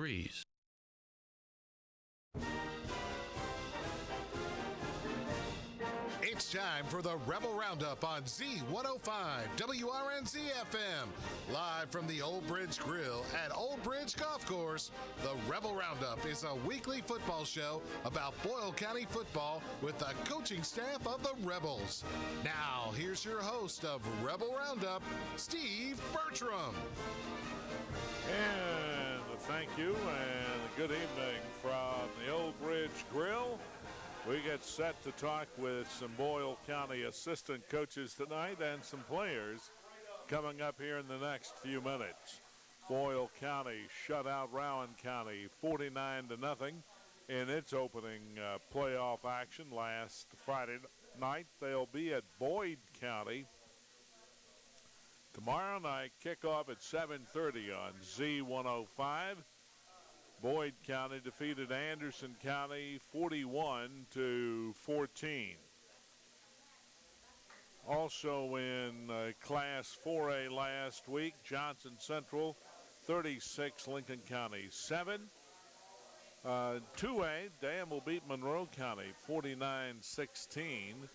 degrees. It's time for the Rebel Roundup on Z105 WRNZ FM. Live from the Old Bridge Grill at Old Bridge Golf Course, the Rebel Roundup is a weekly football show about Boyle County football with the coaching staff of the Rebels. Now, here's your host of Rebel Roundup, Steve Bertram. And thank you, and good evening from the Old Bridge Grill. We get set to talk with some Boyle County assistant coaches tonight and some players coming up here in the next few minutes. Boyle County shut out Rowan County 49-0 in its opening playoff action last Friday night. They'll be at Boyd County tomorrow night. Kickoff at 7:30 on Z105. Boyd County defeated Anderson County 41-14. Also in Class 4A last week, Johnson Central 36, Lincoln County 7. 2A, Danville beat Monroe County 49-16.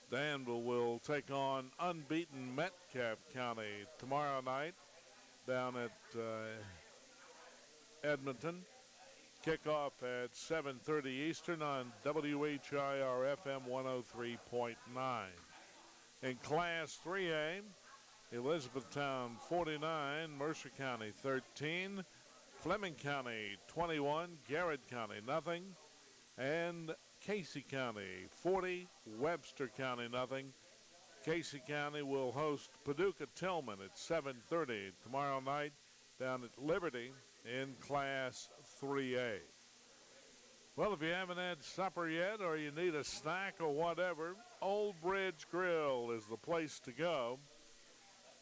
Danville will take on unbeaten Metcalfe County tomorrow night down at Edmonton. Kickoff at 7:30 Eastern on WHIR FM 103.9. In Class 3A, Elizabethtown 49, Mercer County 13, Fleming County 21, Garrett County nothing, and Casey County 40, Webster County nothing. Casey County will host Paducah Tillman at 7:30 tomorrow night down at Liberty in Class 3A. Well, if you haven't had supper yet or you need a snack or whatever, Old Bridge Grill is the place to go.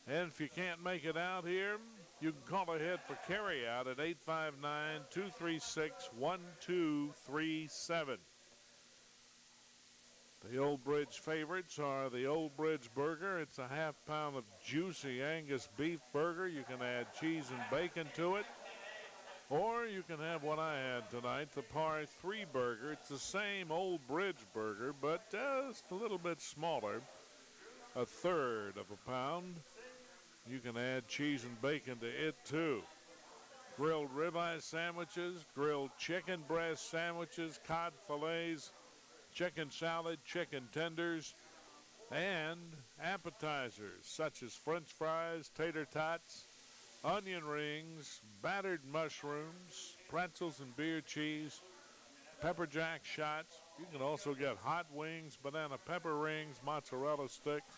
And if you can't make it out here, you can call ahead for carryout at 859-236-1237. The Old Bridge favorites are the Old Bridge Burger. It's a half pound of juicy Angus beef burger. You can add cheese and bacon to it. Or you can have what I had tonight, the Par 3 burger. It's the same Old Bridge burger, but just a little bit smaller, a third of a pound. You can add cheese and bacon to it too. Grilled ribeye sandwiches, grilled chicken breast sandwiches, cod fillets, chicken salad, chicken tenders, and appetizers such as French fries, tater tots, onion rings, battered mushrooms, pretzels and beer cheese, pepper jack shots. You can also get hot wings, banana pepper rings, mozzarella sticks,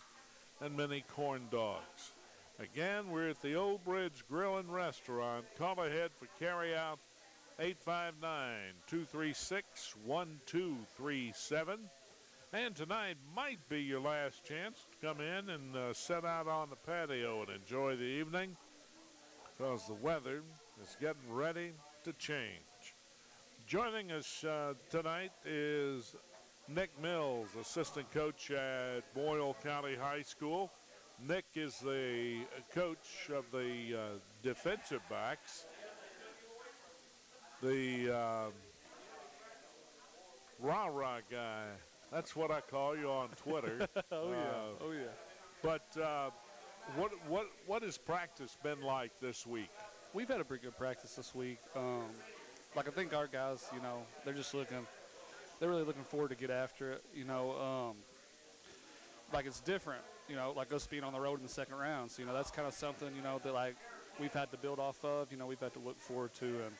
and mini corn dogs. Again, we're at the Old Bridge Grill and Restaurant. Call ahead for carryout 859-236-1237. And tonight might be your last chance to come in and sit out on the patio and enjoy the evening, because the weather is getting ready to change. Joining us tonight is Nick Mills, assistant coach at Boyle County High School. Nick is the coach of the defensive backs. The rah-rah guy. That's what I call you on Twitter. Oh, yeah. But what has practice been like this week? We've had a pretty good practice this week. I think our guys, they're really looking forward to get after it. It's different, like us being on the road in the second round. So, that's kind of something, that we've had to build off of, we've had to look forward to. And,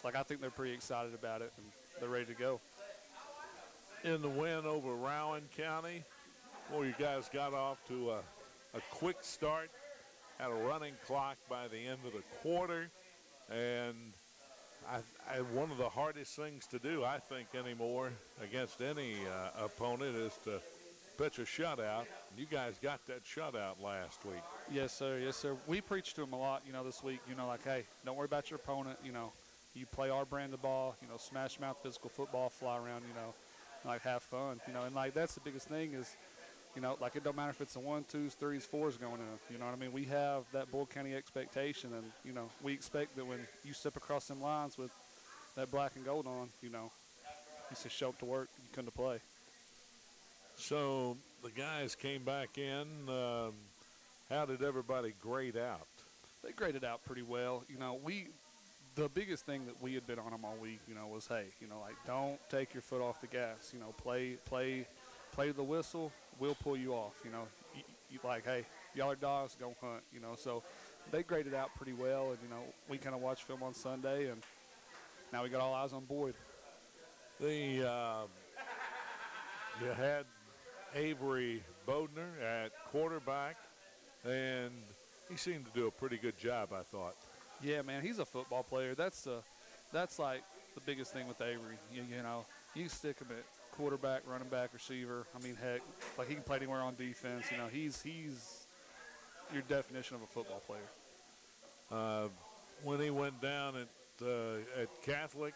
I think they're pretty excited about it and they're ready to go. In the win over Rowan County, you guys got off to a quick start, had a running clock by the end of the quarter, and one of the hardest things to do, I think, anymore against any opponent is to pitch a shutout. You guys got that shutout last week. Yes, sir. Yes, sir. We preached to them a lot, this week, hey, don't worry about your opponent, you play our brand of ball, smash mouth physical football, fly around, have fun, and that's the biggest thing is, You know, like it don't matter if it's a 1, 2s, 3s, 4s going in. You know what I mean? We have that Boyle County expectation, and you know, we expect that when you step across them lines with that black and gold on, you know, you said show up to work, you come to play. So the guys came back in. How did everybody grade out? They graded out pretty well. You know, the biggest thing that we had been on them all week, you know, was, hey, you know, like, don't take your foot off the gas. You know, play the whistle, we'll pull you off. You know, you like, hey, y'all are dogs, go hunt. You know, so they graded out pretty well, and you know, we kind of watched film on Sunday, and now we got all eyes on Boyd. You had Avery Bodner at quarterback, and he seemed to do a pretty good job, I thought. Yeah, man, he's a football player. That's like the biggest thing with Avery. You know, you stick him at quarterback, running back, receiver. I mean, heck, like he can play anywhere on defense. You know, he's your definition of a football player. When he went down at Catholic,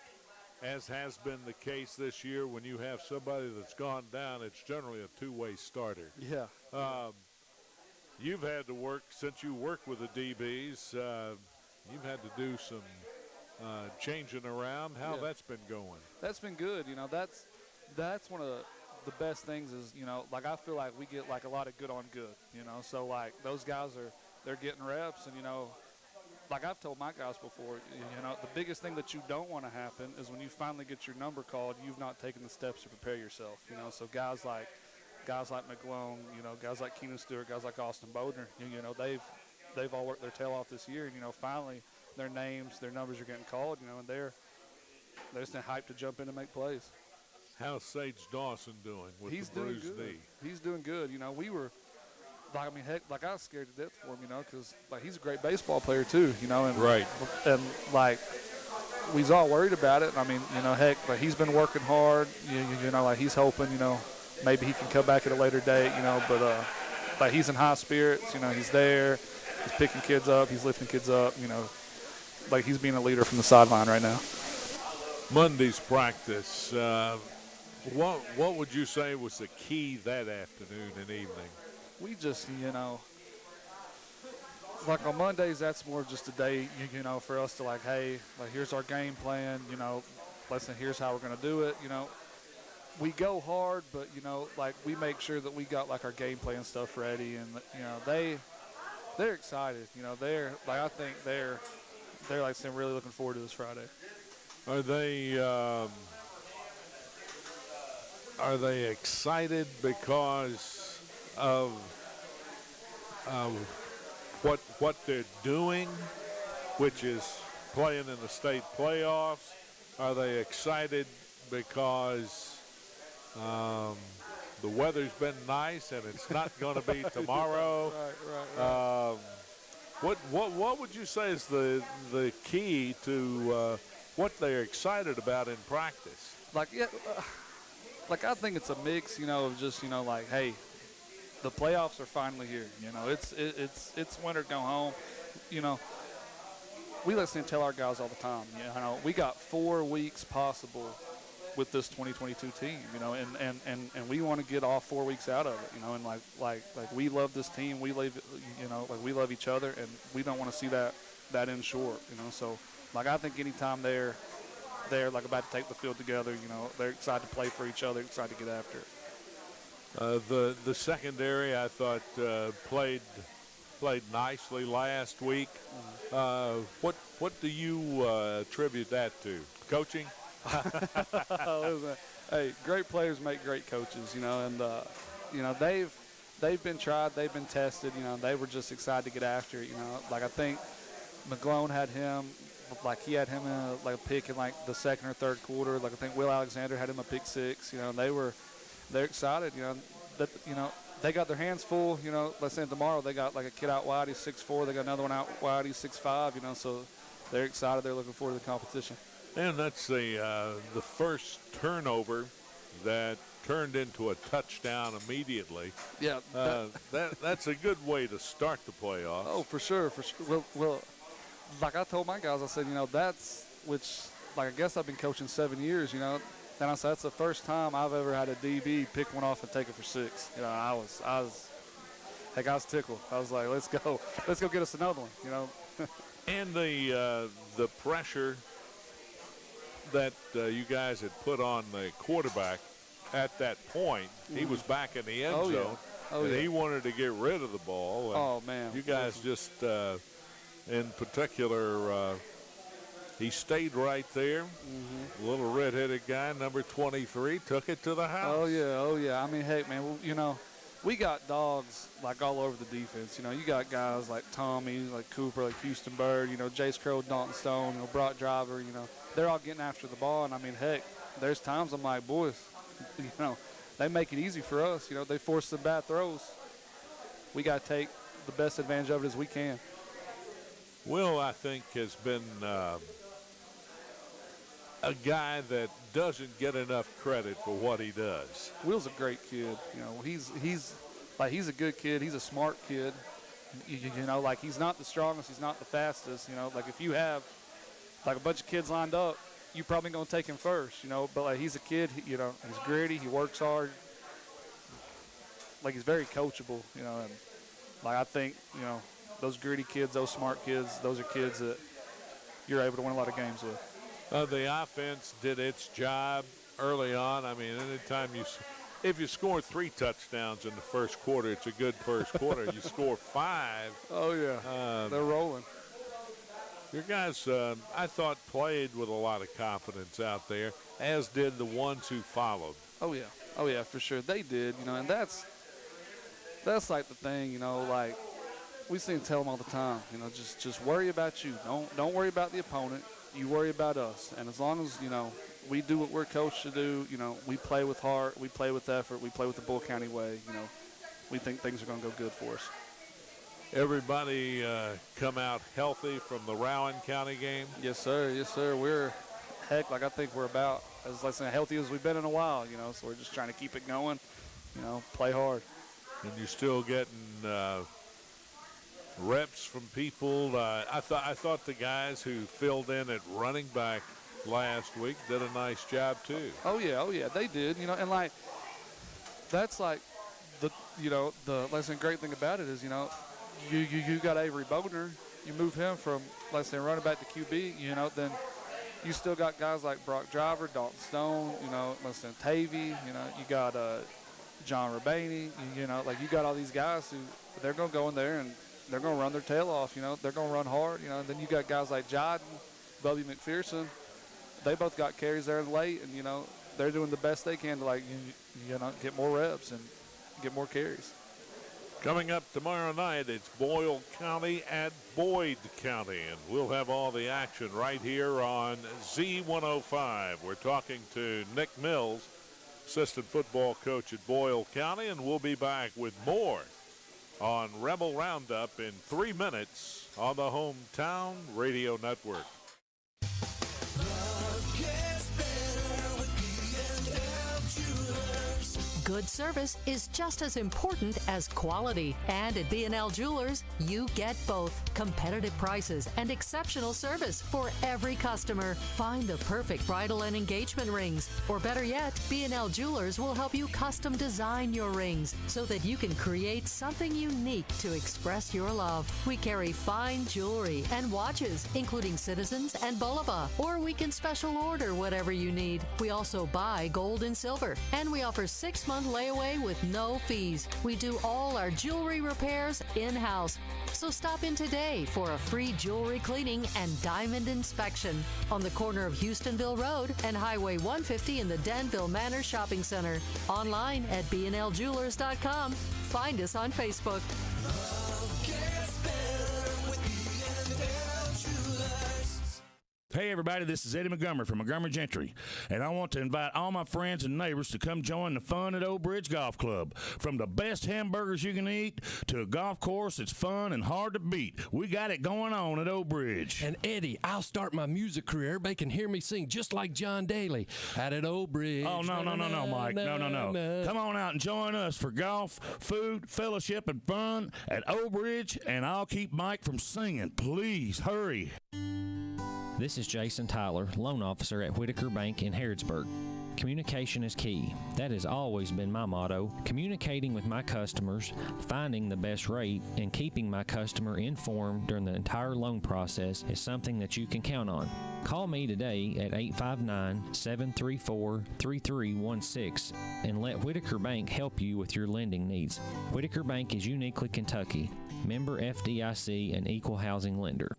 as has been the case this year, when you have somebody that's gone down, it's generally a two-way starter. Yeah. You've had to work, since you work with the DBs, you've had to do some changing around. How that's been going? That's been good. You know, that's one of the best things is, you know, like I feel like we get like a lot of good on good, you know. So like those guys they're getting reps, and you know, like I've told my guys before, you know, the biggest thing that you don't want to happen is when you finally get your number called, you've not taken the steps to prepare yourself, you know. So guys like McGlone, you know, guys like Keenan Stewart, guys like Austin Bodner, you know, they've all worked their tail off this year, and you know, finally their names, their numbers are getting called, you know, and they're just hyped to jump in and make plays. How's Sage Dawson doing with the bruised knee? He's doing good. You know, we were like, I mean, heck, like I was scared to death for him, you know, because like he's a great baseball player too, you know, and right, and like we was all worried about it. I mean, you know, heck, like he's been working hard. You know, like he's hoping, you know, maybe he can come back at a later date, you know, but like he's in high spirits. You know, he's there, he's picking kids up, he's lifting kids up. You know, like he's being a leader from the sideline right now. Monday's practice. What would you say was the key that afternoon and evening? We just, you know, like on Mondays, that's more just a day, you know, for us to like, hey, like here's our game plan, you know, listen, here's how we're going to do it, you know. We go hard, but, you know, like we make sure that we got like our game plan stuff ready, and, you know, they're excited, you know, I think they're like saying really looking forward to this Friday. Are they excited because of what they're doing, which is playing in the state playoffs? Are they excited because the weather's been nice and it's not going to be tomorrow? Right. What would you say is the key to what they're excited about in practice? Like I think it's a mix, you know, of just, you know, like, hey, the playoffs are finally here. You know, it's winter, go home. You know, we listen to tell our guys all the time. You know, we got 4 weeks possible with this 2022 team. You know, and we want to get all 4 weeks out of it. You know, and like we love this team. We love, you know, like we love each other, and we don't want to see that end short. You know, so like I think anytime they're like about to take the field together, you know, they're excited to play for each other, excited to get after it. The secondary, I thought, played nicely last week. What do you attribute that to? Coaching? Hey, great players make great coaches, you know, and you know, they've been tried, they've been tested, you know, they were just excited to get after it, you know. Like I think McGlone had him. Like he had him in a pick in like the second or third quarter. Like I think Will Alexander had him a pick 6. You know, and they're excited. You know, that they got their hands full. You know, let's say tomorrow they got like a kid out wide, he's 6'4". They got another one out wide, he's 6'5". You know, so they're excited. They're looking forward to the competition. And that's the first turnover that turned into a touchdown immediately. Yeah, that's a good way to start the playoffs. Oh, for sure. Well. Like I told my guys, I said, you know, I guess I've been coaching 7 years, you know, And I said, that's the first time I've ever had a DB pick one off and take it for 6. You know, I was tickled. I was like, let's go get us another one. You know. And the pressure that you guys had put on the quarterback at that point, he was back in the end zone. Yeah. And he wanted to get rid of the ball. And man. You guys just, in particular, he stayed right there. Mm-hmm. Little red-headed guy, number 23, took it to the house. Oh, yeah. I mean, heck, man, you know, we got dogs, like, all over the defense. You know, you got guys like Tommy, like Cooper, like Houston Bird, you know, Jace Crow, Dalton Stone, you know, Brock Driver, you know. They're all getting after the ball. And, I mean, heck, there's times I'm like, boys, you know, they make it easy for us. You know, they force some bad throws. We got to take the best advantage of it as we can. Will, I think, has been a guy that doesn't get enough credit for what he does. Will's a great kid. You know, he's a good kid. He's a smart kid. You know, like, he's not the strongest. He's not the fastest. You know, like, if you have, like, a bunch of kids lined up, you're probably going to take him first, you know. But, like, he's a kid. You know, he's gritty. He works hard. Like, he's very coachable, you know. And, like, I think, you know, those gritty kids, those smart kids, those are kids that you're able to win a lot of games with. The offense did its job early on. I mean, anytime if you score 3 touchdowns in the first quarter, it's a good first quarter. You score 5. Oh, yeah. They're rolling. Your guys, I thought, played with a lot of confidence out there, as did the ones who followed. Oh, yeah, for sure. They did, you know, and that's like the thing, you know, like, we seem to tell them all the time, you know, just worry about you. Don't worry about the opponent. You worry about us. And as long as, you know, we do what we're coached to do, you know, we play with heart, we play with effort, we play with the Bull County way, you know, we think things are going to go good for us. Everybody come out healthy from the Rowan County game? Yes, sir. Yes, sir. I think we're about as healthy as we've been in a while, you know, so we're just trying to keep it going, you know, play hard. And you're still getting reps from people. I thought the guys who filled in at running back last week did a nice job too. Oh yeah, they did. You know, and like that's like the great thing about it is, you know, you got Avery Bodner. You move him from, let's say, running back to QB. You know, then you still got guys like Brock Driver, Dalton Stone. You know, let's say Tavy. You know, you got John Rabaney. You know, like you got all these guys who they're gonna go in there and they're going to run their tail off, you know. They're going to run hard, you know. And then you got guys like Jodden, Bubby McPherson. They both got carries there late, and, you know, they're doing the best they can to, like, you know, get more reps and get more carries. Coming up tomorrow night, it's Boyle County at Boyd County, and we'll have all the action right here on Z105. We're talking to Nick Mills, assistant football coach at Boyle County, and we'll be back with more on Rebel Roundup in 3 minutes on the Hometown Radio Network. Good service is just as important as quality. And at B&L Jewelers, you get both competitive prices and exceptional service for every customer. Find the perfect bridal and engagement rings. Or better yet, B&L Jewelers will help you custom design your rings so that you can create something unique to express your love. We carry fine jewelry and watches, including Citizens and Bulova. Or we can special order whatever you need. We also buy gold and silver. And we offer 6-month layaway with no fees. We do all our jewelry repairs in-house. So stop in today for a free jewelry cleaning and diamond inspection on the corner of Houstonville Road and Highway 150 in the Danville Manor Shopping Center. Online at bnljewelers.com. Find us on Facebook. Hey everybody, this is Eddie Montgomery from Montgomery Gentry, and I want to invite all my friends and neighbors to come join the fun at Old Bridge Golf Club. From the best hamburgers you can eat to a golf course that's fun and hard to beat, we got it going on at Old Bridge. And Eddie, I'll start my music career. Everybody can hear me sing just like John Daly out at Old Bridge. Oh, no, Mike. No. Come on out and join us for golf, food, fellowship, and fun at Old Bridge, and I'll keep Mike from singing. Please, hurry. This is Jason Tyler, loan officer at Whitaker Bank in Harrodsburg. Communication is key. That has always been my motto. Communicating with my customers, finding the best rate, and keeping my customer informed during the entire loan process is something that you can count on. Call me today at 859-734-3316 and let Whitaker Bank help you with your lending needs. Whitaker Bank is uniquely Kentucky. Member FDIC and equal housing lender.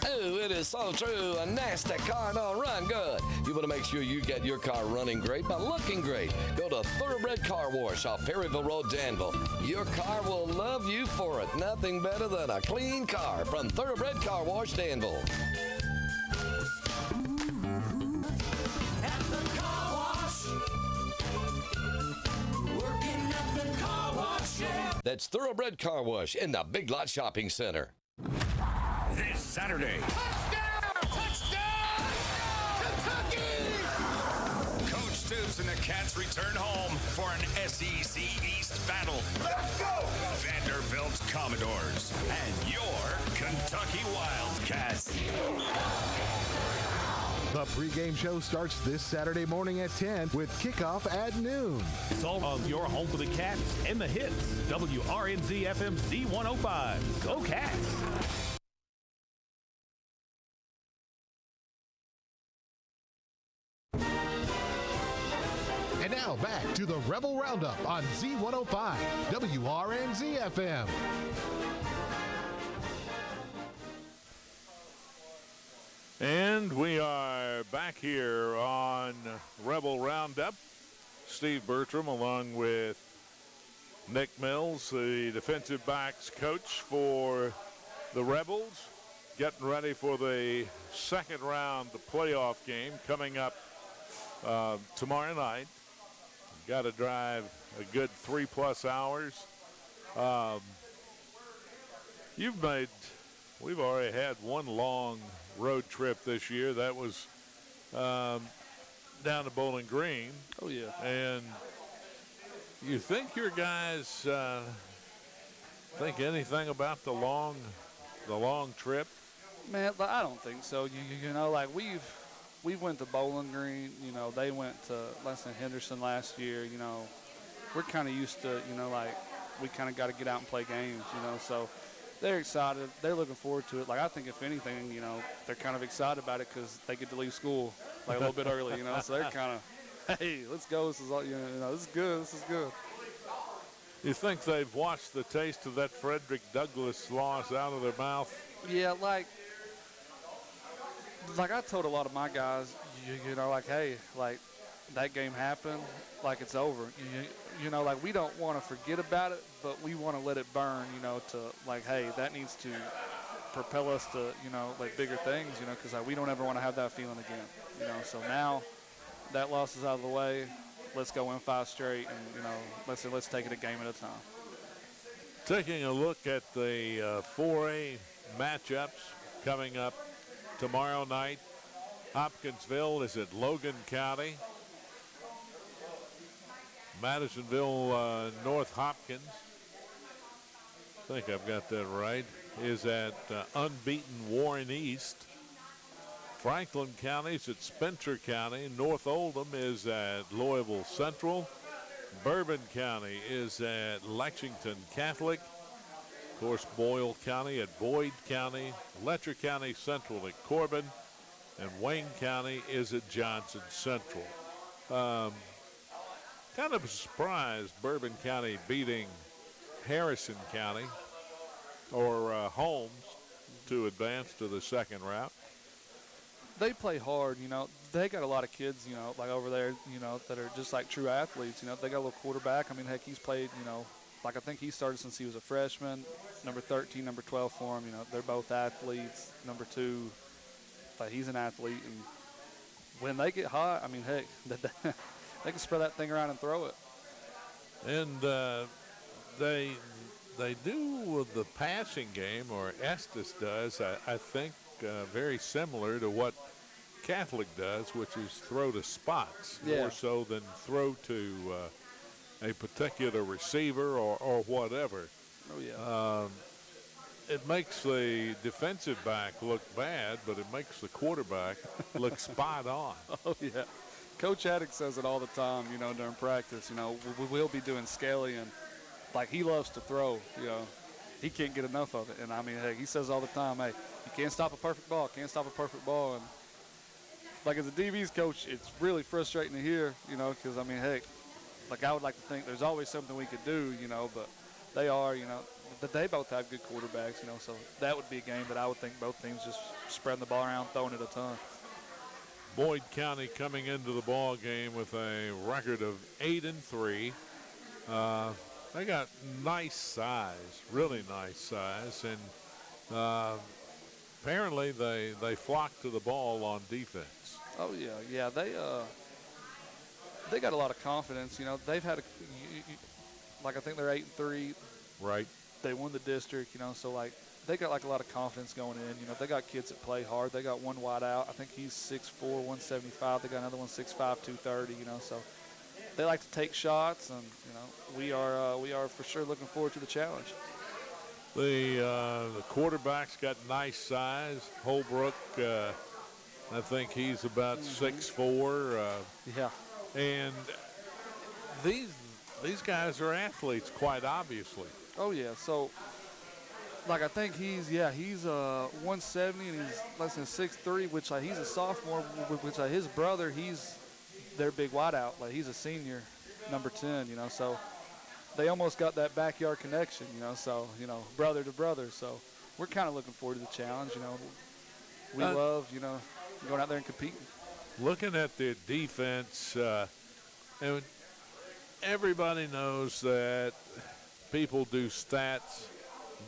Oh, it is so true. A nasty car don't run good. You want to make sure you get your car running great by looking great. Go to Thoroughbred Car Wash off Perryville Road, Danville. Your car will love you for it. Nothing better than a clean car from Thoroughbred Car Wash, Danville. At the car wash. Working at the car wash, yeah. That's Thoroughbred Car Wash in the Big Lot Shopping Center. This Saturday. Touchdown! Touchdown! Kentucky! Coach Stoops and the Cats return home for an SEC East battle. Let's go! Vanderbilt's Commodores and your Kentucky Wildcats. The pregame show starts this Saturday morning at 10 with kickoff at noon. It's all on your home for the Cats and the hits. WRNZ FM Z105. Go Cats! And now back to the Rebel Roundup on Z105 WRNZ FM. And we are back here on Rebel Roundup. Steve Bertram along with Nick Mills, the defensive backs coach for the Rebels, getting ready for the second round, the playoff game coming up tomorrow night. Got to drive a good 3+ hours. We've already had one long road trip this year. That was down to Bowling Green. Oh, yeah. And you think your guys think anything about the long trip? Man, I don't think so. You know, like we went to Bowling Green. You know, they went to Lexington Henderson last year. You know, we're kind of used to, you know, like we kind of got to get out and play games. You know, so they're excited. They're looking forward to it. Like, I think if anything, you know, they're kind of excited about it because they get to leave school like a little bit early. You know, so they're kind of, hey, let's go. This is all, you know, this is good. This is good. You think they've watched the taste of that Frederick Douglass loss out of their mouth? Yeah, like I told a lot of my guys, you know, like, hey, like that game happened, like it's over. You know, like we don't want to forget about it, but we want to let it burn, you know, to like, hey, that needs to propel us to, you know, like bigger things, you know, because we don't ever want to have that feeling again, you know. So now that loss is out of the way, let's go win 5 straight, and, you know, let's take it a game at a time. Taking a look at the 4A matchups coming up tomorrow night. Hopkinsville is at Logan County. Madisonville North Hopkins, I think I've got that right, is at unbeaten Warren East. Franklin County is at Spencer County. North Oldham is at Louisville Central. Bourbon County is at Lexington Catholic. Of course, Boyle County at Boyd County. Letcher County Central at Corbin. And Wayne County is at Johnson Central. Kind of a surprise, Bourbon County beating Harrison County or Holmes to advance to the second round. They play hard, you know. They got a lot of kids, you know, like over there, you know, that are just like true athletes. You know, they got a little quarterback. I mean, heck, he's played, you know, like I think he started since he was a freshman. Number 13, number 12 for him. You know, they're both athletes. Number 2, like he's an athlete. And when they get hot, I mean, heck, they can spread that thing around and throw it. And they do with the passing game, or Estes does, I think, very similar to what Catholic does, which is throw to spots more so than throw to a particular receiver or whatever. Oh, yeah. it makes the defensive back look bad, but it makes the quarterback look spot on. Oh, yeah. Coach Haddock says it all the time, during practice. We will be doing Scaly, and, like, he loves to throw, He can't get enough of it. And, I mean, hey, he says all the time, hey, you can't stop a perfect ball, can't stop a perfect ball. And, like, as a DB's coach, it's really frustrating to hear, because, I mean, heck, like, I would like to think there's always something we could do, but they are, that they both have good quarterbacks, so that would be a game that I would think both teams just spreading the ball around, throwing it a ton. Boyd County coming into the ball game with a record of 8-3. They got nice size, really nice size, and apparently they flock to the ball on defense. Oh yeah, they got a lot of confidence. They've had I think they're 8-3. Right. They won the district. So like they got like a lot of confidence going in. They got kids that play hard. They got one wide out. I think he's 6'4", 175. They got another one 6'5", 230. So they like to take shots, and we are for sure looking forward to the challenge. The quarterback's got nice size. Holbrook, I think he's about 6'4". Yeah. And these guys are athletes, quite obviously. Oh yeah. So, like, I think he's 170 and he's less than 6'3", which he's a sophomore. Which his brother, he's their big wideout. Like, he's a senior, number 10. So they almost got that backyard connection. So brother to brother. So we're kind of looking forward to the challenge. We love going out there and competing. Looking at their defense, and everybody knows that people do stats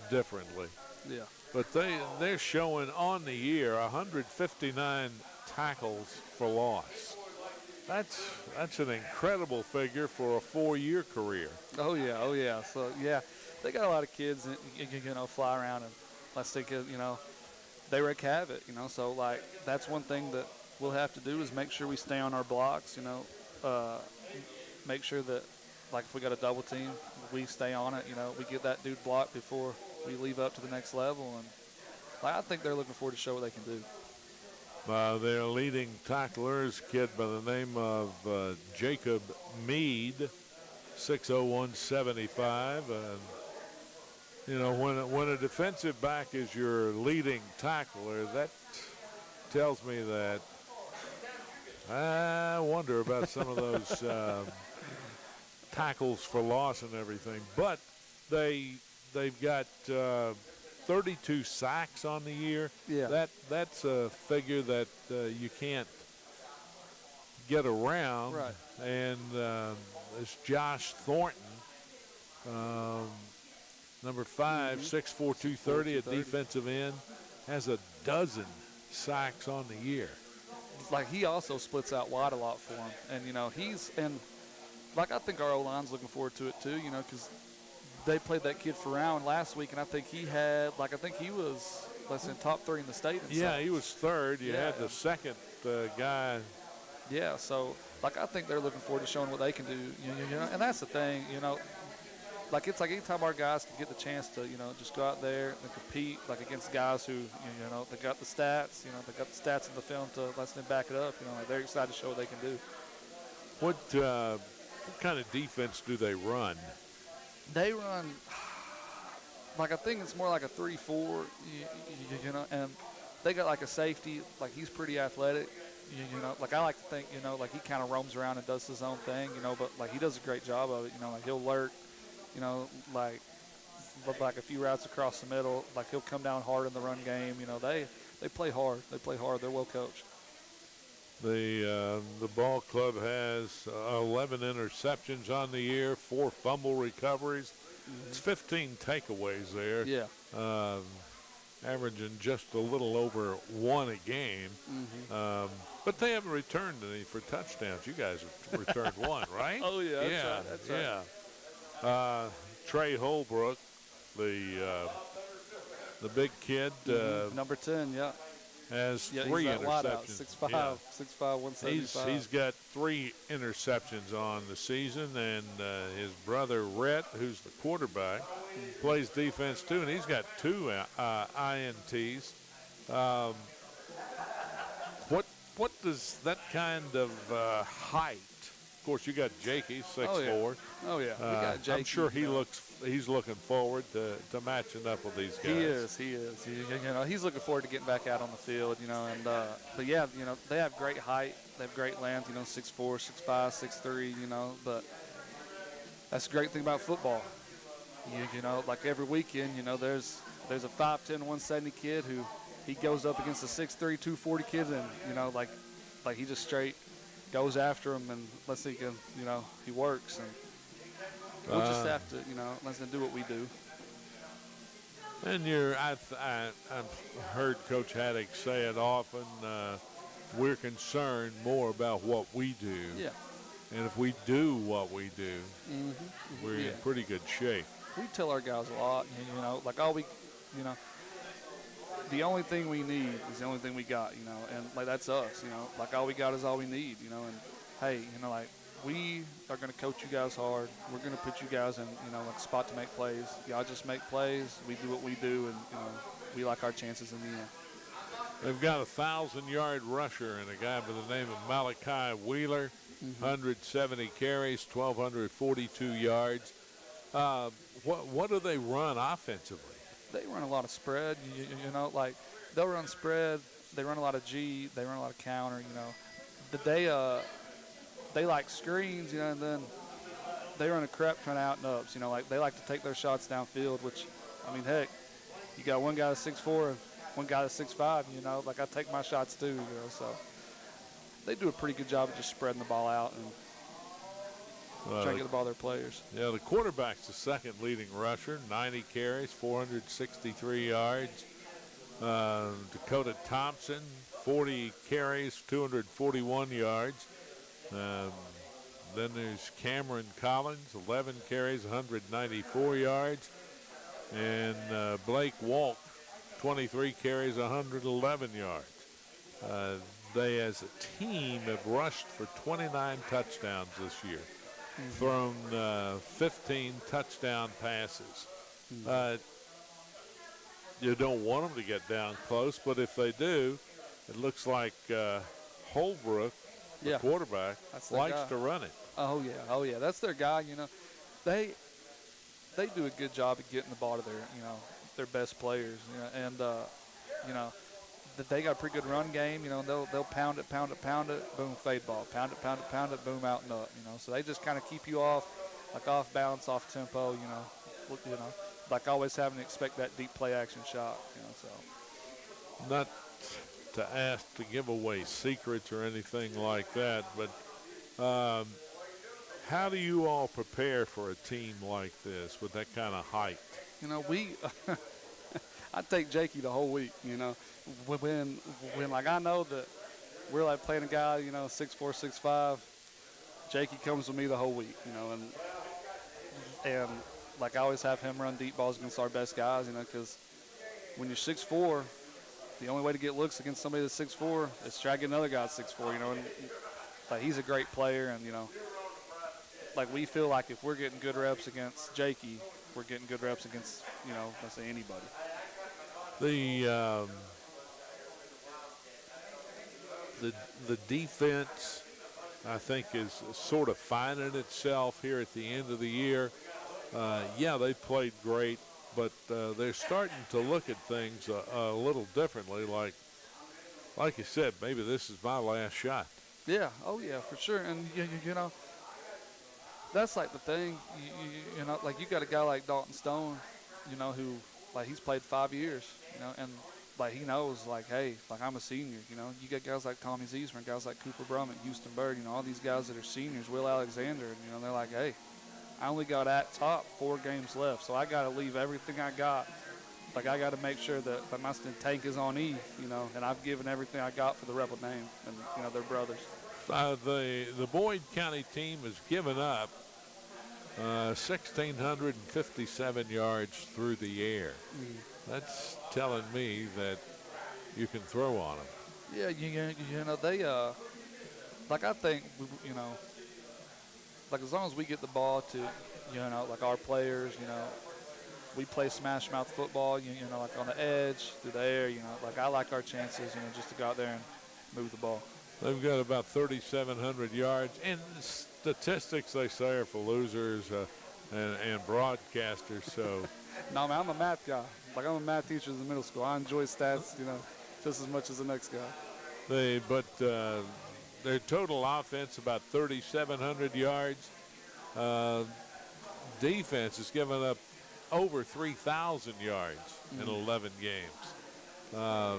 differently. Yeah. But they're showing on the year 159 tackles for loss. That's an incredible figure for a 4-year career. Oh yeah. So yeah, they got a lot of kids that fly around, and let's think they wreak havoc. So like that's one thing that we'll have to do is make sure we stay on our blocks. Make sure that, like, if we got a double team, we stay on it. We get that dude blocked before we leave up to the next level. And like, I think they're looking forward to show what they can do. Their leading tackler is a kid by the name of Jacob Mead, 6'0", 175. And, when a defensive back is your leading tackler, that tells me that I wonder about some of those tackles for loss and everything. But they've got 32 sacks on the year. Yeah. That's a figure that you can't get around. Right. And it's Josh Thornton, number 5, 6'4", 230 at defensive end, has a dozen sacks on the year. Like, he also splits out wide a lot for him. And, I think our O-line's looking forward to it too, because they played that kid Farrown last week, and I think he was, top 3 in the state. Yeah, he was third. You had the second guy. Yeah, so, I think they're looking forward to showing what they can do, and that's the thing, it's like anytime our guys can get the chance to, just go out there and compete, against guys who, they got the stats, they got the stats in the film to let them back it up, they're excited to show what they can do. What kind of defense do they run? They run, I think it's more like a 3-4, and they got a safety, he's pretty athletic, I like to think, he kind of roams around and does his own thing, but he does a great job of it, he'll lurk, a few routes across the middle, he'll come down hard in the run game, they play hard, they're well coached. The ball club has 11 interceptions on the year, 4 fumble recoveries. It's 15 takeaways there. Yeah. Averaging just a little over 1 a game. But they haven't returned any for touchdowns. You guys have returned 1, right? Oh, yeah. That's right. Trey Holbrook, the big kid. Number 10, yeah. has Yeah, three he's that wideout, interceptions. 6'5", Yeah. 6'5", 175. He's got 3 interceptions on the season, and his brother Rhett, who's the quarterback, plays defense too, and he's got 2 INTs. What does that kind of height? Of course, you got Jakey, 6'4". Oh yeah, we got Jakey. I'm sure he's looking forward to matching up with these guys. He is. He's looking forward to getting back out on the field. And but yeah, they have great height, they have great length. 6'4", 6'5", 6'3". But that's the great thing about football. Like every weekend, there's a 5'10", 170 kid who he goes up against a 6'3", 240 kid, and like he just straight goes after him, and let's see, he works, and we'll just have to, let's do what we do. And I've heard Coach Haddock say it often. We're concerned more about what we do. Yeah. And if we do what we do, we're in pretty good shape. We tell our guys a lot, like all we, the only thing we need is the only thing we got, and like that's us, like all we got is all we need, and hey, like we are going to coach you guys hard. We're going to put you guys in, like a spot to make plays. Y'all just make plays. We do what we do, and we like our chances in the end. They've got a 1,000-yard rusher and a guy by the name of Malachi Wheeler, 170 carries, 1,242 yards. What do they run offensively? They run a lot of spread, like they'll run spread. They run a lot of G. They run a lot of counter, But they like screens, and then they run a crap ton of out and ups, like they like to take their shots downfield, which, I mean, heck, you got one guy that's 6'4", and one guy that's 6'5", like I take my shots too, so they do a pretty good job of just spreading the ball out and trying to get the ball to their players. Yeah, the quarterback's the second leading rusher, 90 carries, 463 yards. Dakota Thompson, 40 carries, 241 yards. Then there's Cameron Collins, 11 carries, 194 yards. And Blake Walk, 23 carries, 111 yards. They, as a team, have rushed for 29 touchdowns this year. Thrown 15 touchdown passes. You don't want them to get down close, but if they do, it looks like Holbrook, the quarterback, likes to run it. Oh yeah, that's their guy. They do a good job of getting the ball to their best players. And they got a pretty good run game. They'll pound it, boom, fade ball, pound it, boom, out and up. So they just kind of keep you off balance, off tempo. Like always having to expect that deep play action shot. So not to ask to give away secrets or anything like that, but how do you all prepare for a team like this with that kind of height? I take Jakey the whole week, when like I know that we're like playing a guy, 6'4", 6'5", Jakey comes with me the whole week, and like I always have him run deep balls against our best guys, because when you're 6'4", the only way to get looks against somebody that's 6'4" is try to get another guy that's 6'4", and like he's a great player, and like we feel like if we're getting good reps against Jakey, we're getting good reps against, let's say anybody. The defense, I think, is sort of finding itself here at the end of the year. Yeah, they played great, but they're starting to look at things a little differently. Like you said, maybe this is my last shot. Yeah, oh yeah, for sure. And that's like the thing. Like you got a guy like Dalton Stone, who like he's played 5 years, and like he knows, like, hey, like I'm a senior, You got guys like Tommy Ziesman, guys like Cooper Brummett, Houston Bird, all these guys that are seniors, Will Alexander, and they're like, hey, I only got at top 4 games left, so I got to leave everything I got. Like I got to make sure that my tank is on E, and I've given everything I got for the Rebel name, and their brothers. The Boyd County team has given up 1,657 yards through the air. That's telling me that, you can throw on them. Yeah, you know, they, like I think, you know, like as long as we get the ball to, you know, like our players, you know, we play smash mouth football, you know, like on the edge, through the air, you know, like I like our chances, you know, just to go out there and move the ball. They've got about 3,700 yards. And statistics, they say, are for losers and broadcasters. So, No, man, I'm a math guy. Like I'm a math teacher in the middle school. I enjoy stats, you know, just as much as the next guy. But their total offense about 3,700 yards. Defense has given up over 3,000 yards in 11 games. Are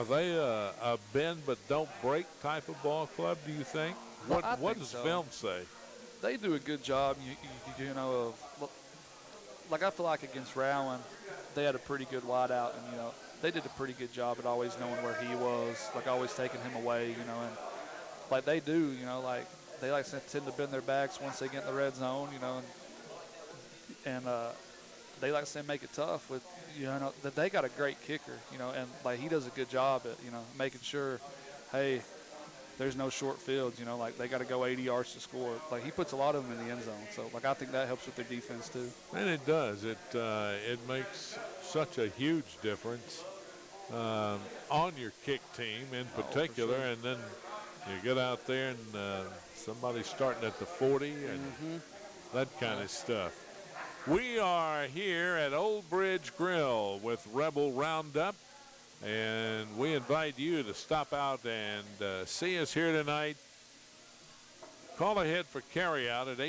they a bend but don't break type of ball club, do you think? What does film say? They do a good job, you know, of, like I feel like against Rowan, they had a pretty good wideout, and, you know, they did a pretty good job at always knowing where he was, like always taking him away, you know, and like they do, you know, like they like tend to bend their backs once they get in the red zone, you know, and they like to say make it tough with, you know, that they got a great kicker, you know, and like he does a good job at, you know, making sure, hey, there's no short fields, you know, like they got to go 80 yards to score. Like he puts a lot of them in the end zone. So like I think that helps with their defense too. And it does. It makes such a huge difference on your kick team in particular. Sure. And then you get out there and somebody's starting at the 40 and that kind of stuff. We are here at Old Bridge Grill with Rebel Roundup, and we invite you to stop out and see us here tonight. Call ahead for carryout at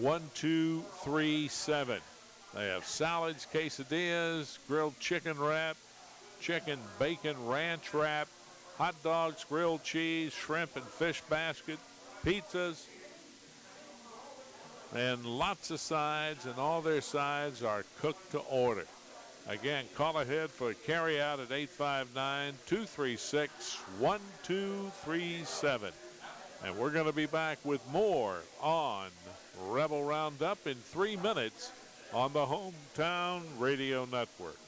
859-236-1237. They have salads, quesadillas, grilled chicken wrap, chicken bacon ranch wrap, hot dogs, grilled cheese, shrimp and fish basket, pizzas, and lots of sides, and all their sides are cooked to order. Again, call ahead for carryout at 859-236-1237. And we're going to be back with more on Rebel Roundup in 3 minutes on the Hometown Radio Network.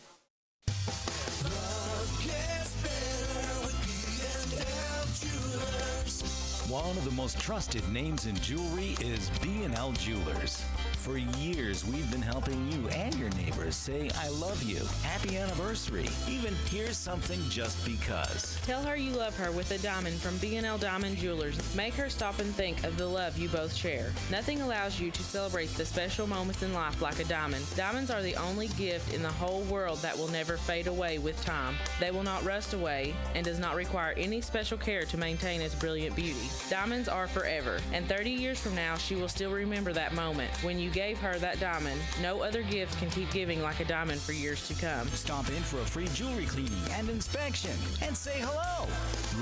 One of the most trusted names in jewelry is B&L Jewelers. For years, we've been helping you and your neighbors say, I love you, happy anniversary, even here's something just because. Tell her you love her with a diamond from B&L Diamond Jewelers. Make her stop and think of the love you both share. Nothing allows you to celebrate the special moments in life like a diamond. Diamonds are the only gift in the whole world that will never fade away with time. They will not rust away and does not require any special care to maintain its brilliant beauty. Diamonds are forever, and 30 years from now, she will still remember that moment when you gave her that diamond. No other gift can keep giving like a diamond for years to come. Stop in for a free jewelry cleaning and inspection and say hello.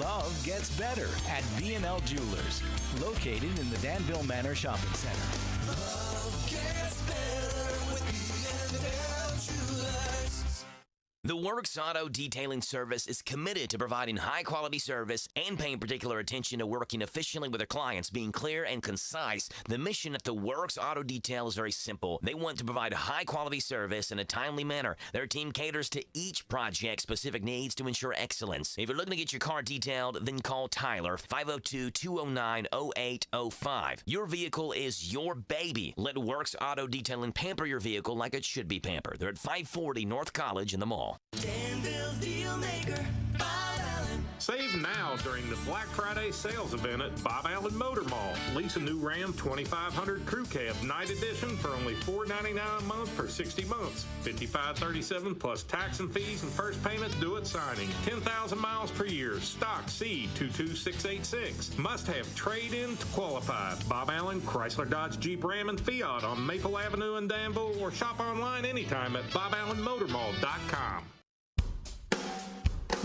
Love gets better at B&L Jewelers, located in the Danville Manor Shopping Center. Love gets better with B&L Jewelers. The Works Auto Detailing Service is committed to providing high-quality service and paying particular attention to working efficiently with their clients, being clear and concise. The mission at the Works Auto Detail is very simple. They want to provide high-quality service in a timely manner. Their team caters to each project's specific needs to ensure excellence. If you're looking to get your car detailed, then call Tyler, 502-209-0805. Your vehicle is your baby. Let Works Auto Detailing pamper your vehicle like it should be pampered. They're at 540 North College in the mall. Danville's Deal Maker, Bob Allen. Save now during the Black Friday sales event at Bob Allen Motor Mall. Lease a new Ram 2500 Crew Cab Night Edition for only $499 a month for 60 months. $55.37 plus tax and fees and first payment due at signing. 10,000 miles per year. Stock C22686. Must have trade-in to qualify. Bob Allen, Chrysler, Dodge, Jeep, Ram, and Fiat on Maple Avenue in Danville, or shop online anytime at BobAllenMotorMall.com.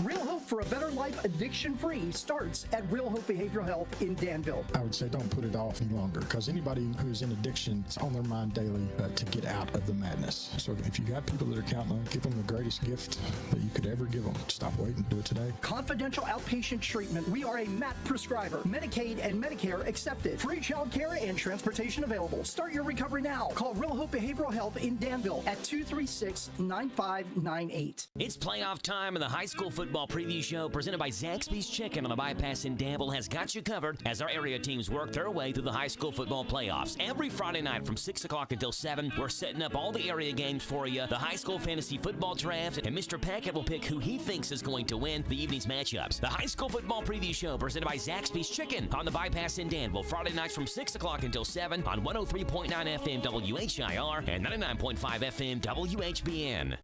Real hope for a better life addiction-free starts at Real Hope Behavioral Health in Danville. I would say don't put it off any longer, because anybody who's in addiction, it's on their mind daily to get out of the madness. So if you got people that are counting on, give them the greatest gift that you could ever give them. Stop waiting, do it today. Confidential outpatient treatment. We are a MAP prescriber. Medicaid and Medicare accepted. Free child care and transportation available. Start your recovery now. Call Real Hope Behavioral Health in Danville at 236-9598. It's playoff time, and the high school football preview show presented by Zaxby's Chicken on the Bypass in Danville has got you covered as our area teams work their way through the high school football playoffs. Every Friday night from 6 o'clock until 7, we're setting up all the area games for you, the high school fantasy football draft, and Mr. Packett will pick who he thinks is going to win the evening's matchups. The high school football preview show presented by Zaxby's Chicken on the Bypass in Danville, Friday nights from 6 o'clock until 7 on 103.9 FM WHIR and 99.5 FM WHBN.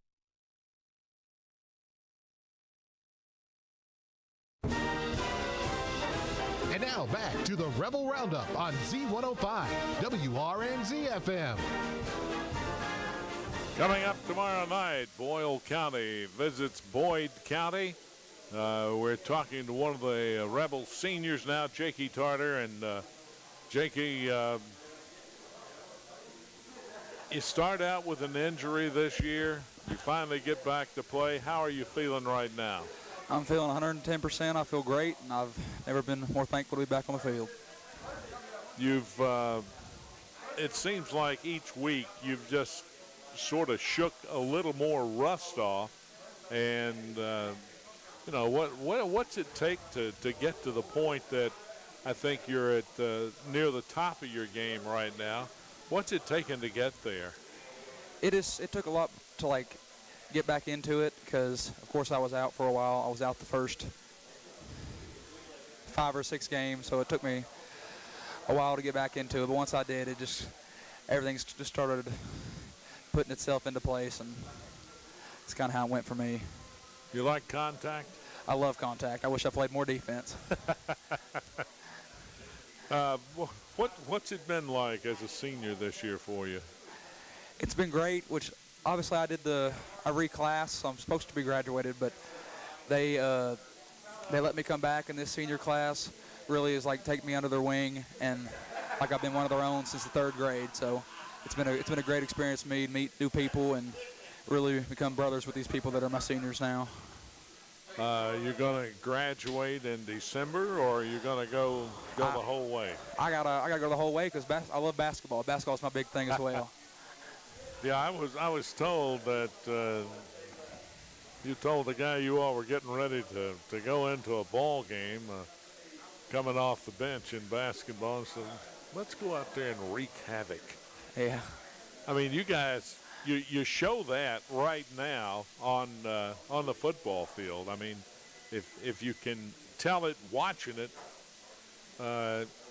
And now back to the Rebel Roundup on Z105 WRNZ FM. Coming up tomorrow night, Boyle County visits Boyd County. We're talking to one of the Rebel seniors now, Jakey Tarter. And Jakey, you start out with an injury this year. You finally get back to play. How are you feeling right now? I'm feeling 110%. I feel great, and I've never been more thankful to be back on the field. You've, it seems like each week you've just sort of shook a little more rust off, and you know, what's it take to get to the point that I think you're at near the top of your game right now? What's it taken to get there? It took a lot to get back into it, because of course I was out for a while. I was out the first 5 or 6 games, so it took me a while to get back into it. But once I did, everything just started putting itself into place, and it's kind of how it went for me. You like contact? I love contact. I wish I played more defense. What's it been like as a senior this year for you? It's been great, which obviously I reclassed, so I'm supposed to be graduated, but they let me come back in this senior class. Really is like take me under their wing, and like I've been one of their own since the 3rd grade. So it's been a great experience for me to meet new people and really become brothers with these people that are my seniors now. You're going to graduate in December, or are you going to go the whole way? I gotta go the whole way, because I love basketball. Basketball's my big thing as well. Yeah, I was told that you told the guy you all were getting ready to go into a ball game, coming off the bench in basketball, and said, let's go out there and wreak havoc. Yeah. I mean, you guys, you show that right now on the football field. I mean, if you can tell it watching it,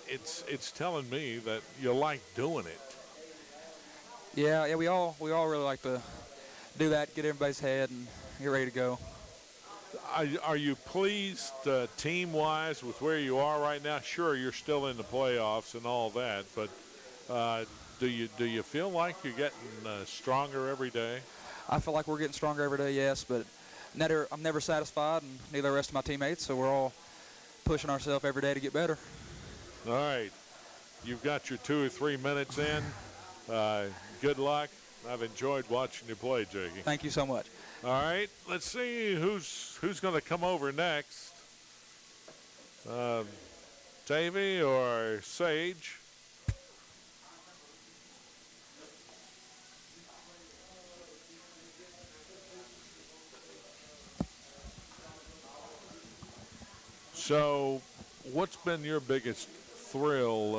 it's telling me that you like doing it. Yeah, we all really like to do that, get everybody's head, and get ready to go. Are you pleased team-wise with where you are right now? Sure, you're still in the playoffs and all that, but do you feel like you're getting stronger every day? I feel like we're getting stronger every day, yes, but I'm never satisfied, and neither the rest of my teammates, so we're all pushing ourselves every day to get better. All right. You've got your 2 or 3 minutes in. Good luck. I've enjoyed watching you play, Jakey. Thank you so much. All right, let's see who's going to come over next. Tavy or Sage? So, what's been your biggest thrill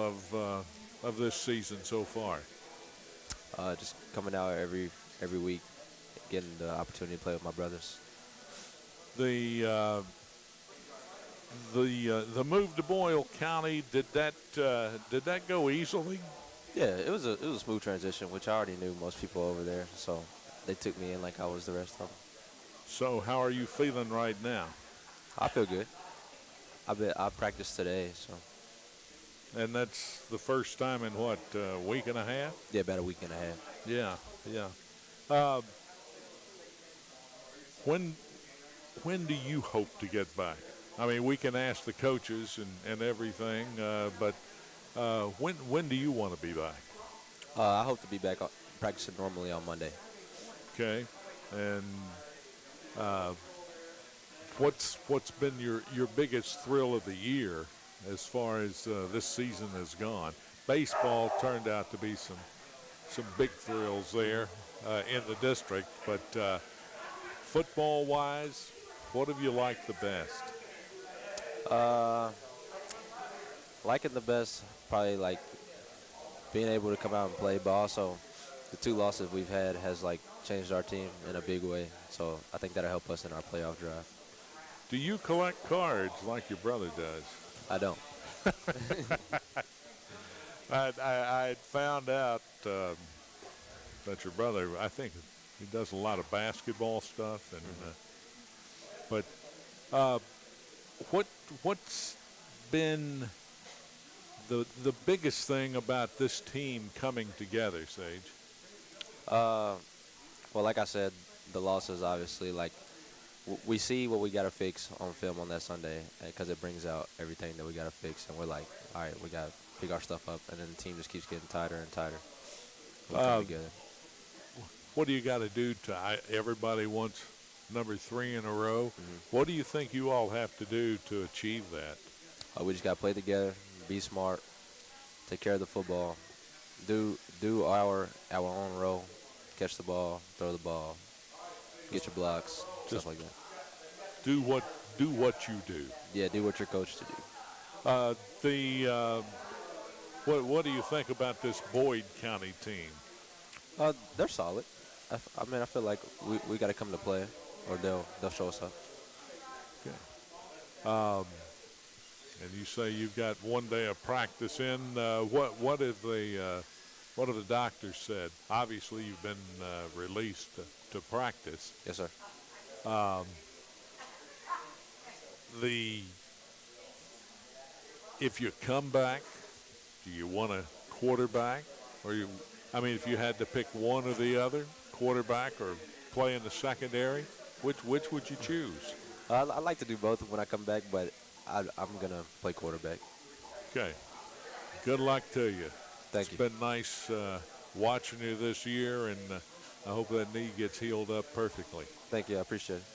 of this season so far? Just coming out every week, getting the opportunity to play with my brothers. The move to Boyle County, did that go easily? Yeah, it was a smooth transition, which I already knew most people over there, so they took me in like I was the rest of them. So how are you feeling right now? I feel good. I practiced today, so. And that's the first time in what, a week and a half? Yeah, about a week and a half. Yeah. when do you hope to get back? I mean, we can ask the coaches and everything, but when do you want to be back? I hope to be back practicing normally on Monday. Okay, and what's been your biggest thrill of the year as far as this season has gone? Baseball turned out to be some big thrills there in the district, but football-wise, what have you liked the best? Liking the best, probably like being able to come out and play, but also the 2 losses we've had has like changed our team in a big way. So I think that'll help us in our playoff drive. Do you collect cards like your brother does? I don't. I found out that your brother, I think he does a lot of basketball stuff, and what's been the biggest thing about this team coming together, Sage? Well, like I said, the losses obviously, like we see what we got to fix on film on that Sunday because it brings out everything that we got to fix, and we're like, all right, we got to pick our stuff up, and then the team just keeps getting tighter and tighter. We come together. What do you got to do to everybody wants number 3 in a row? Mm-hmm. What do you think you all have to do to achieve that? We just got to play together, be smart, take care of the football, do our own role, catch the ball, throw the ball, get your blocks, stuff like that. Do what you do. Yeah, do what you're coached to do. What do you think about this Boyd County team? They're solid. I mean, I feel like we got to come to play, or they'll show us up. Okay. And you say you've got one day of practice in. What have the doctors said? Obviously, you've been released to practice. Yes, sir. If you come back, do you want a quarterback, or if you had to pick one or the other, quarterback or play in the secondary, which would you choose? I like to do both when I come back, but I'm gonna play quarterback. Okay. Good luck to you. Thank you. It's been nice watching you this year, and I hope that knee gets healed up perfectly. Thank you. I appreciate it.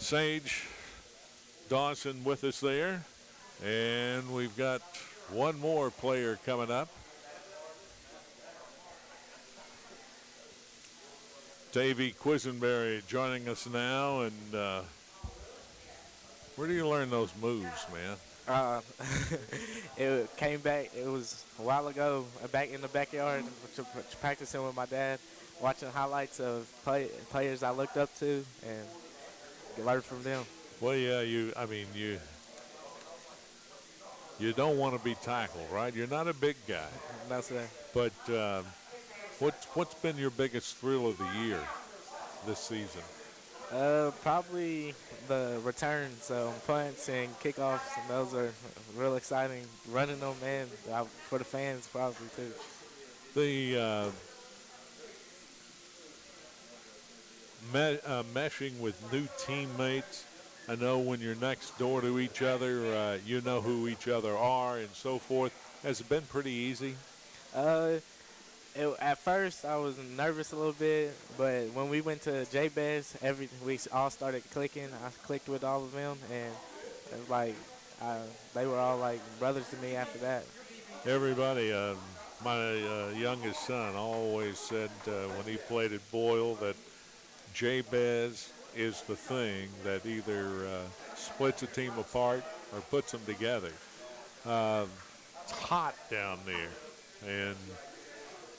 Sage Dawson with us there, and we've got one more player coming up. Davey Quisenberry joining us now, and where do you learn those moves, man? It came back. It was a while ago, back in the backyard, practicing with my dad, watching highlights of players I looked up to, and learned from them. Well, yeah, you don't want to be tackled, right? You're not a big guy. No, sir. But what's been your biggest thrill of the year this season? Probably the return. So punts and kickoffs, and those are real exciting. Running them in for the fans, probably too. The meshing with new teammates. I know when you're next door to each other, you know who each other are and so forth. Has it been pretty easy? At first, I was nervous a little bit, but when we went to J-Bez, we all started clicking. I clicked with all of them, and it was like they were all like brothers to me after that. Everybody, my youngest son always said when he played at Boyle that J-Bez is the thing that either splits a team apart or puts them together. It's hot down there, and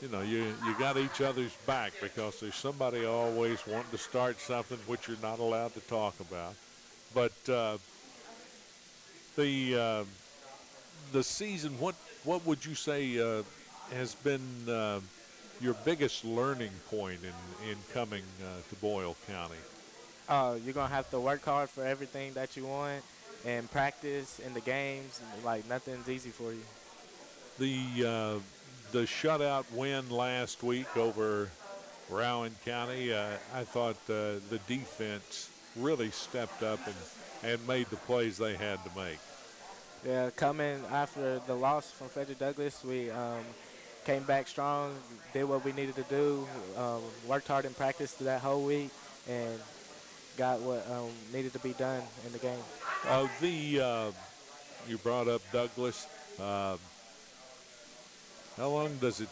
you got each other's back because there's somebody always wanting to start something which you're not allowed to talk about. But the season, what would you say has been your biggest learning point in coming to Boyle County? You're gonna have to work hard for everything that you want, and practice in the games. Like nothing's easy for you. The shutout win last week over Rowan County, I thought the defense really stepped up and made the plays they had to make. Yeah, coming after the loss from Frederick Douglass, we came back strong, did what we needed to do, worked hard in practice that whole week, and got what needed to be done in the game. You brought up Douglass. How long does it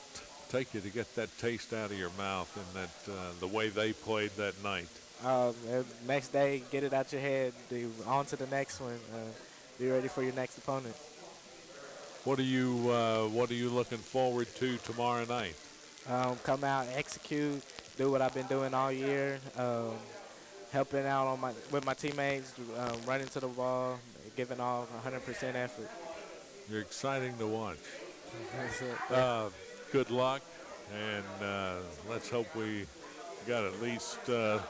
take you to get that taste out of your mouth and that the way they played that night? Next day, get it out your head. On to the next one. Be ready for your next opponent. What are you looking forward to tomorrow night? Come out, execute, do what I've been doing all year, helping out with my teammates, running to the ball, giving all 100% effort. You're exciting to watch. That's it. Good luck, and let's hope we got at least 4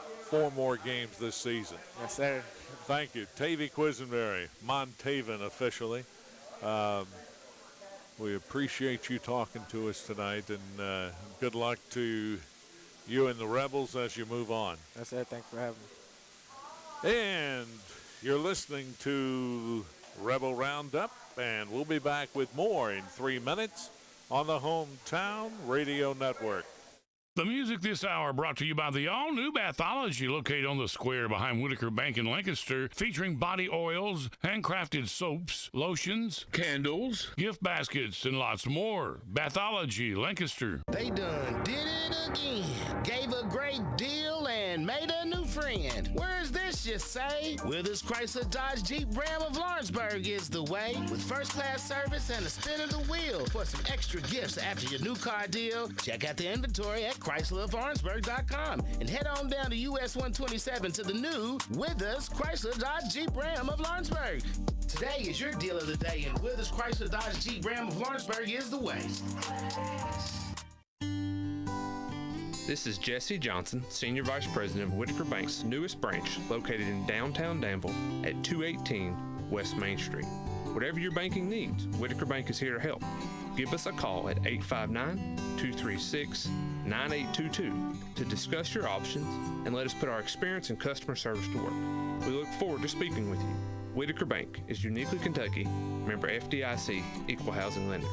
more games this season. Yes, sir. Thank you. Tavy Quisenberry, Montaven officially. We appreciate you talking to us tonight, and good luck to you and the Rebels as you move on. That's it. Thanks for having me. And you're listening to Rebel Roundup, and we'll be back with more in 3 minutes on the Hometown Radio Network. The music this hour brought to you by the all-new Bathology, located on the square behind Whitaker Bank in Lancaster, featuring body oils, handcrafted soaps, lotions, candles, gift baskets, and lots more. Bathology, Lancaster. They done did it again. Gave a great deal and made a new friend. Where is this, you say? Withers Chrysler Dodge Jeep Ram of Lawrenceburg is the way. With first-class service and a spin of the wheel. For some extra gifts after your new car deal, check out the inventory at ChryslerofLawrenceburg.com and head on down to US 127 to the new Withers Chrysler Dodge Jeep Ram of Lawrenceburg. Today is your deal of the day, and Withers Chrysler Dodge Jeep Ram of Lawrenceburg is the way. This is Jesse Johnson, Senior Vice President of Whitaker Bank's newest branch, located in downtown Danville at 218 West Main Street. Whatever your banking needs, Whitaker Bank is here to help. Give us a call at 859-236-9822 to discuss your options and let us put our experience and customer service to work. We look forward to speaking with you. Whitaker Bank is uniquely Kentucky, member FDIC, equal housing lender.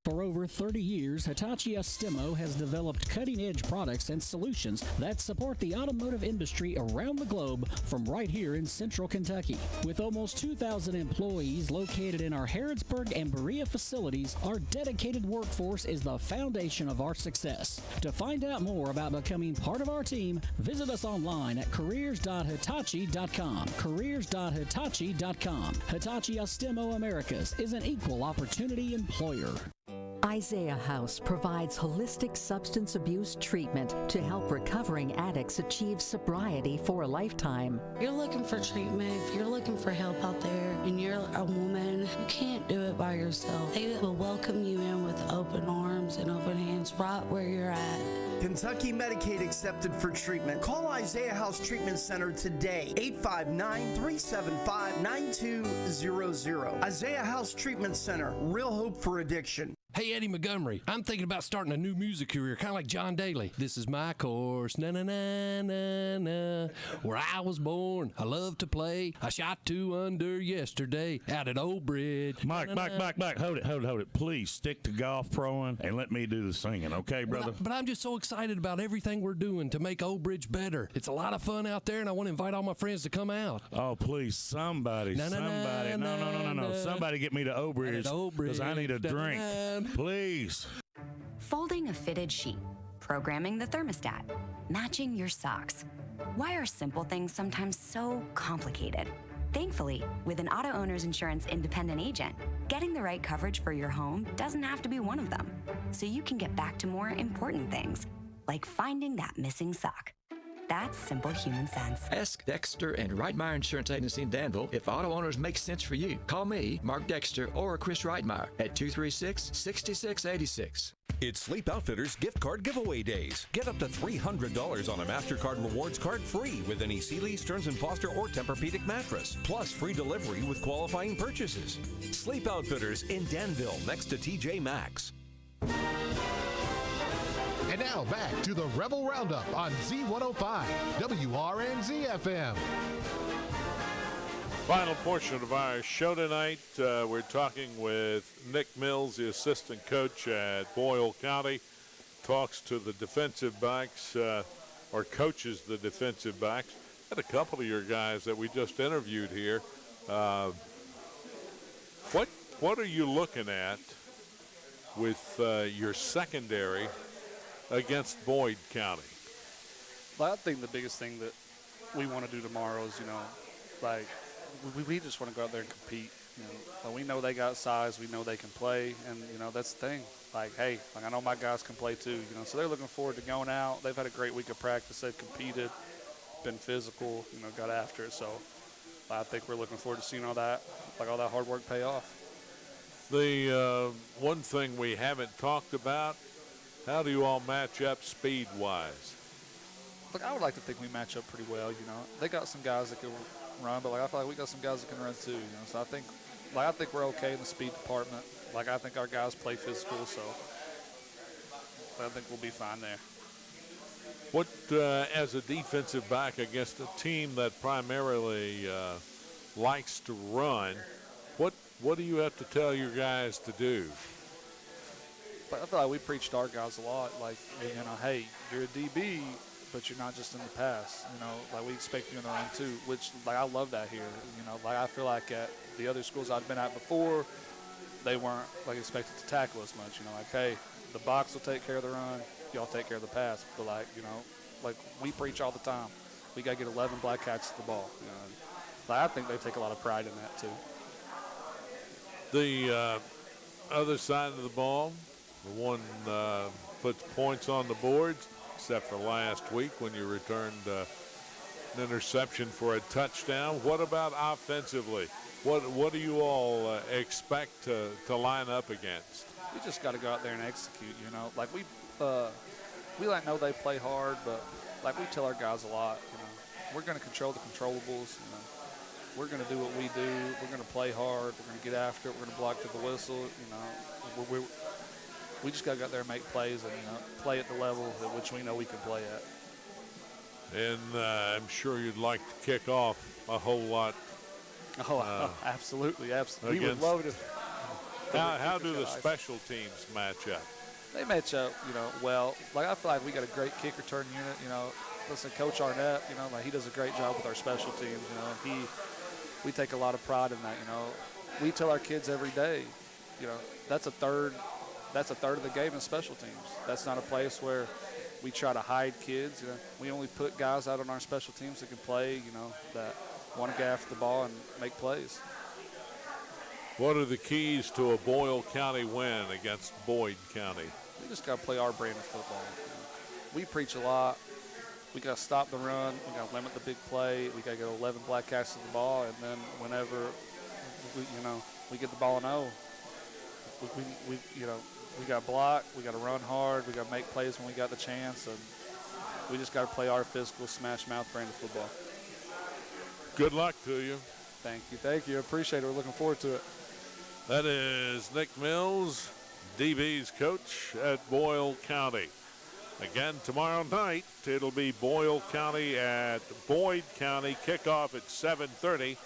For over 30 years, Hitachi Astemo has developed cutting-edge products and solutions that support the automotive industry around the globe from right here in central Kentucky. With almost 2,000 employees located in our Harrodsburg and Berea facilities, our dedicated workforce is the foundation of our success. To find out more about becoming part of our team, visit us online at careers.hitachi.com. Careers.hitachi.com. Hitachi Astemo Americas is an equal opportunity employer. Isaiah House provides holistic substance abuse treatment to help recovering addicts achieve sobriety for a lifetime. You're looking for treatment, if you're looking for help out there and you're a woman, you can't do it by yourself. They will welcome you in with open arms and open hands right where you're at. Kentucky Medicaid accepted for treatment. Call Isaiah House Treatment Center today, 859-375-9200. Isaiah House Treatment Center, real hope for addiction. Hey, Eddie Montgomery, I'm thinking about starting a new music career, kind of like John Daly. This is my course, na-na-na-na-na, where I was born. I love to play. I shot 2 under yesterday out at Old Bridge. Mike, hold it. Please stick to golf proing and let me do the singing, okay, brother? But I'm just so excited about everything we're doing to make Old Bridge better. It's a lot of fun out there, and I want to invite all my friends to come out. Oh, please, somebody. No. Somebody get me to Old Bridge, because I need a drink. Please. Folding a fitted sheet, programming the thermostat, matching your socks. Why are simple things sometimes so complicated? Thankfully, with an auto owner's insurance independent agent, getting the right coverage for your home doesn't have to be one of them. So you can get back to more important things, like finding that missing sock. That's simple human sense. Ask Dexter and Reitmeyer Insurance Agency in Danville if auto owners make sense for you. Call me, Mark Dexter, or Chris Reitmeyer at 236-6686. It's Sleep Outfitters gift card giveaway days. Get up to $300 on a MasterCard Rewards card free with any Sealy, Stearns & Foster, or Tempur-Pedic mattress, plus free delivery with qualifying purchases. Sleep Outfitters in Danville, next to TJ Maxx. And now back to the Rebel Roundup on Z105 WRNZ FM. Final portion of our show tonight, we're talking with Nick Mills, the assistant coach at Boyle County. Talks to the defensive backs, or coaches the defensive backs. Had a couple of your guys that we just interviewed here. What are you looking at with your secondary against Boyd County? Well, I think the biggest thing that we want to do tomorrow is, like we just want to go out there and compete. Like we know they got size, we know they can play, and that's the thing. Like, hey, I know my guys can play too. So they're looking forward to going out. They've had a great week of practice. They've competed, been physical, got after it. So I think we're looking forward to seeing all that hard work pay off. The one thing we haven't talked about, how do you all match up speed-wise? Look, I would like to think we match up pretty well. They got some guys that can run, but I feel like we got some guys that can run too. So I think we're okay in the speed department. I think our guys play physical, so I think we'll be fine there. What, as a defensive back against a team that primarily likes to run, what do you have to tell your guys to do? I feel like we preach to our guys a lot. Hey, you're a DB, but you're not just in the pass. We expect you in the run too, which I love that here. I feel like at the other schools I've been at before, they weren't expected to tackle as much. Hey, the box will take care of the run, y'all take care of the pass. But we preach all the time, we got to get 11 black cats to the ball. I think they take a lot of pride in that too. The other side of the ball, the one puts points on the boards, except for last week when you returned an interception for a touchdown. What about offensively? What do you all expect to line up against? We just got to go out there and execute. We know they play hard, but we tell our guys a lot. We're going to control the controllables. We're going to do what we do. We're going to play hard. We're going to get after it. We're going to block to the whistle. We just got to go out there and make plays and play at the level at which we know we can play at. And I'm sure you'd like to kick off a whole lot. Absolutely. We would love to. How do the special teams match up? They match up, well. I feel like we got a great kick return unit. Listen, Coach Arnett, he does a great job with our special teams. We take a lot of pride in that. We tell our kids every day, that's a third of the game in special teams. That's not a place where we try to hide kids. We only put guys out on our special teams that can play. That want to get after the ball and make plays. What are the keys to a Boyle County win against Boyd County? We just got to play our brand of football. We preach a lot. We got to stop the run. We got to limit the big play. We got to get 11 black cats to the ball, and then whenever we get the ball and we got to block. We got to run hard. We got to make plays when we got the chance, and we just got to play our physical smash mouth brand of football. Good luck to you. Thank you. Appreciate it. We're looking forward to it. That is Nick Mills, DB's coach at Boyle County. Again, tomorrow night, it'll be Boyle County at Boyd County. Kickoff at 7:30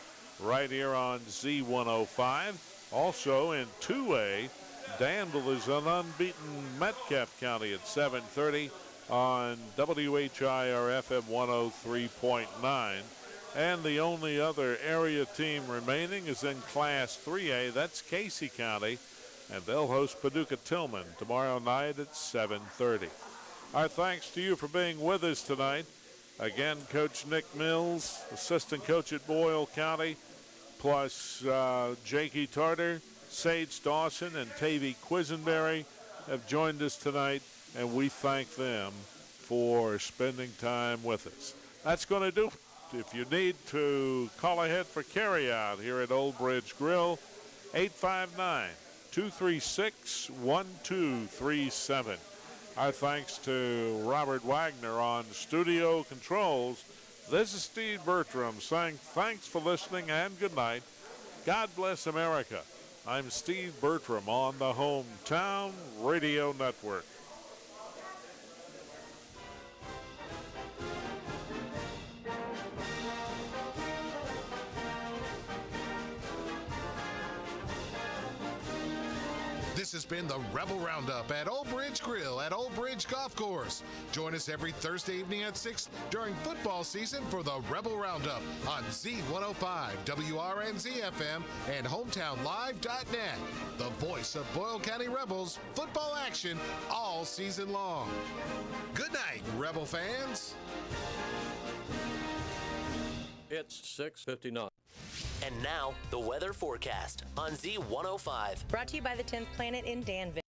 right here on Z105. Also in 2A, Danville is an unbeaten Metcalfe County at 7:30 on WHIR FM 103.9. And the only other area team remaining is in Class 3A. That's Casey County, and they'll host Paducah Tillman tomorrow night at 7:30. Our thanks to you for being with us tonight. Again, Coach Nick Mills, assistant coach at Boyle County, plus Jakey Tarter, Sage Dawson, and Tavy Quisenberry have joined us tonight, and we thank them for spending time with us. That's going to do it. If you need to call ahead for carryout here at Old Bridge Grill, 859-236-1237. Our thanks to Robert Wagner on studio controls. This is Steve Bertram saying thanks for listening and good night. God bless America. I'm Steve Bertram on the Hometown Radio Network. has been the Rebel Roundup at Old Bridge Grill at Old Bridge Golf Course. Join us every Thursday evening at 6 during football season for the Rebel Roundup on Z105, WRNZ-FM, and HometownLive.net. The voice of Boyle County Rebels football action all season long. Good night, Rebel fans. It's 6:59. And now, the weather forecast on Z105. Brought to you by the 10th Planet in Danville.